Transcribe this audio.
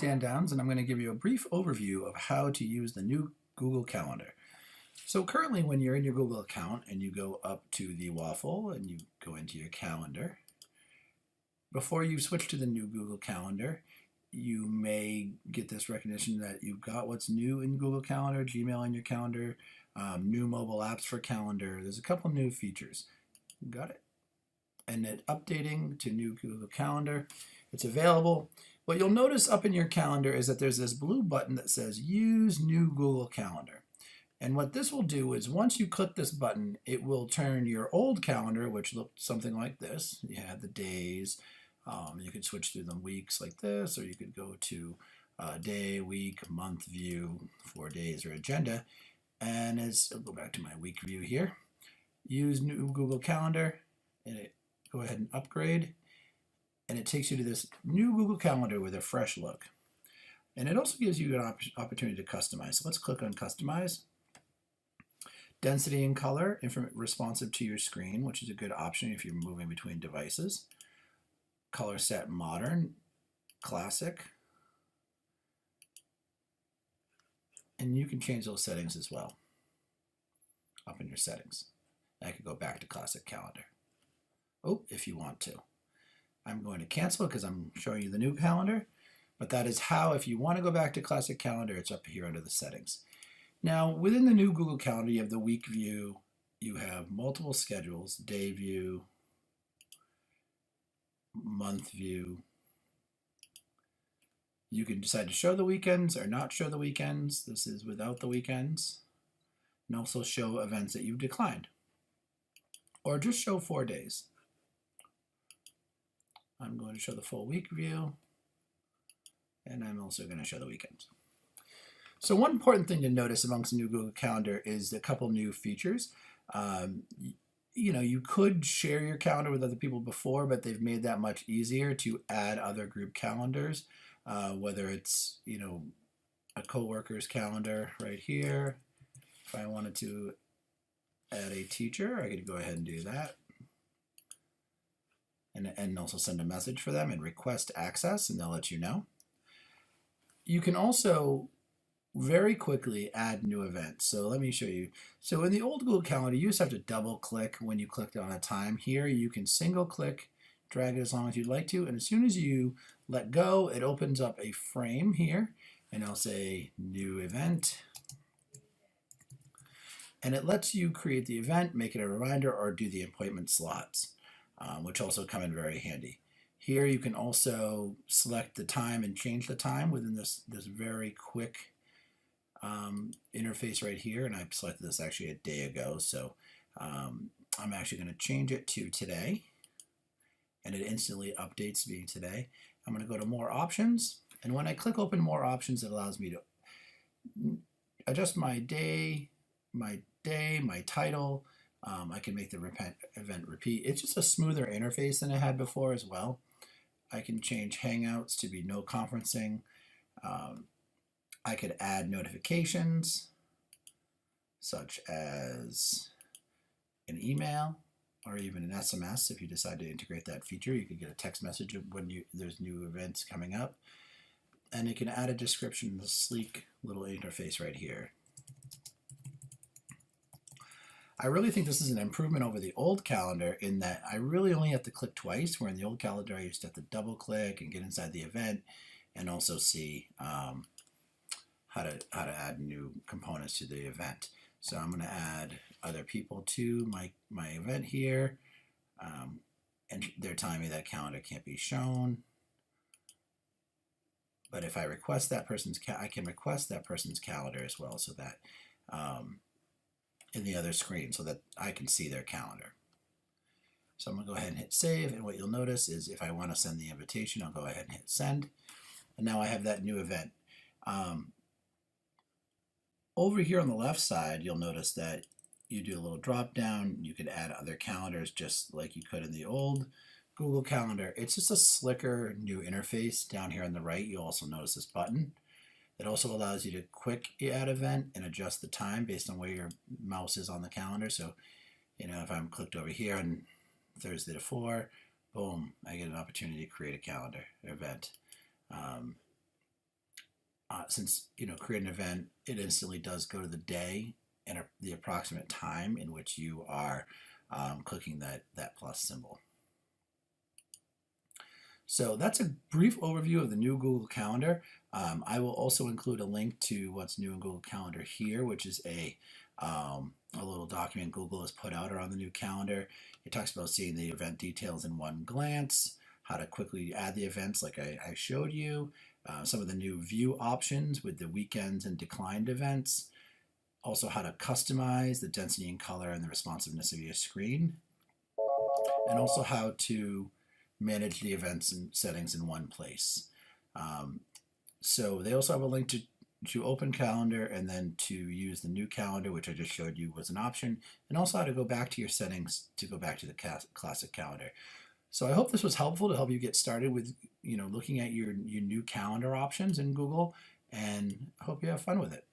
Dan Downs, and I'm going to give you a brief overview of how to use the new Google Calendar. So currently when you're in your Google account and you go up to the waffle and you go into your calendar, before you switch to the new Google Calendar, you may get this recognition that you've got what's new in Google Calendar, Gmail in your calendar, new mobile apps for calendar. There's a couple new features. Got it? And it updating to new Google Calendar. It's available. What you'll notice up in your calendar is that there's this blue button that says Use New Google Calendar. And what this will do is once you click this button, it will turn your old calendar, which looked something like this. You had the days. You could switch through the weeks like this, or you could go to day, week, month view, 4 days, or agenda. And I'll go back to my week view here. Use New Google Calendar, and go ahead and upgrade. And it takes you to this new Google Calendar with a fresh look. And it also gives you an opportunity to customize. So let's click on Customize. Density and color, responsive to your screen, which is a good option if you're moving between devices. Color set modern, classic. And you can change those settings as well up in your settings. I could go back to classic calendar. Oh, if you want to. I'm going to cancel because I'm showing you the new calendar, but that is how, if you want to go back to classic calendar, it's up here under the settings. Now, within the new Google Calendar, you have the week view, you have multiple schedules, day view, month view. You can decide to show the weekends or not show the weekends. This is without the weekends. And also show events that you've declined. Or just show 4 days. I'm going to show the full week view, and I'm also going to show the weekends. So one important thing to notice amongst the new Google Calendar is a couple new features. You could share your calendar with other people before, but they've made that much easier to add other group calendars, whether it's a coworker's calendar right here. If I wanted to add a teacher, I could go ahead and do that. And also send a message for them and request access, and they'll let you know. You can also very quickly add new events. So let me show you. So in the old Google Calendar, you just have to double click when you clicked on a time. Here you can single click, drag it as long as you'd like to, and as soon as you let go, it opens up a frame here, and I'll say new event. And it lets you create the event, make it a reminder, or do the appointment slots. Which also come in very handy. Here you can also select the time and change the time within this very quick interface right here. And I selected this actually a day ago, so I'm actually going to change it to today. And it instantly updates to being today. I'm going to go to more options. And when I click open more options, it allows me to adjust my day, my title. I can make the event repeat. It's just a smoother interface than I had before as well. I can change Hangouts to be no conferencing. I could add notifications, such as an email or even an SMS. If you decide to integrate that feature, you could get a text message when there's new events coming up. And you can add a description, the sleek little interface right here. I really think this is an improvement over the old calendar in that I really only have to click twice, where in the old calendar I used to have to double click and get inside the event and also see how to add new components to the event. So I'm going to add other people to my event here, and they're telling me that calendar can't be shown. But if I request that person's I can request that person's calendar as well, so that in the other screen, so that I can see their calendar. So I'm going to go ahead and hit save, and what you'll notice is if I want to send the invitation, I'll go ahead and hit send, and now I have that new event. Over here on the left side, you'll notice that you do a little drop down. You could add other calendars just like you could in the old Google Calendar. It's just a slicker new interface. Down here on the right, you'll also notice this button. It also allows you to quick add event and adjust the time based on where your mouse is on the calendar. So, if I'm clicked over here on Thursday to 4, boom, I get an opportunity to create a calendar event. since create an event, it instantly does go to the day and the approximate time in which you are clicking that plus symbol. So that's a brief overview of the new Google Calendar. I will also include a link to what's new in Google Calendar here, which is a little document Google has put out around the new calendar. It talks about seeing the event details in one glance, how to quickly add the events like I showed you, some of the new view options with the weekends and declined events, also how to customize the density and color and the responsiveness of your screen, and also how to manage the events and settings in one place. So they also have a link to open calendar and then to use the new calendar, which I just showed you was an option, and also how to go back to your settings to go back to the classic calendar. So I hope this was helpful to help you get started with looking at your new calendar options in Google, and I hope you have fun with it.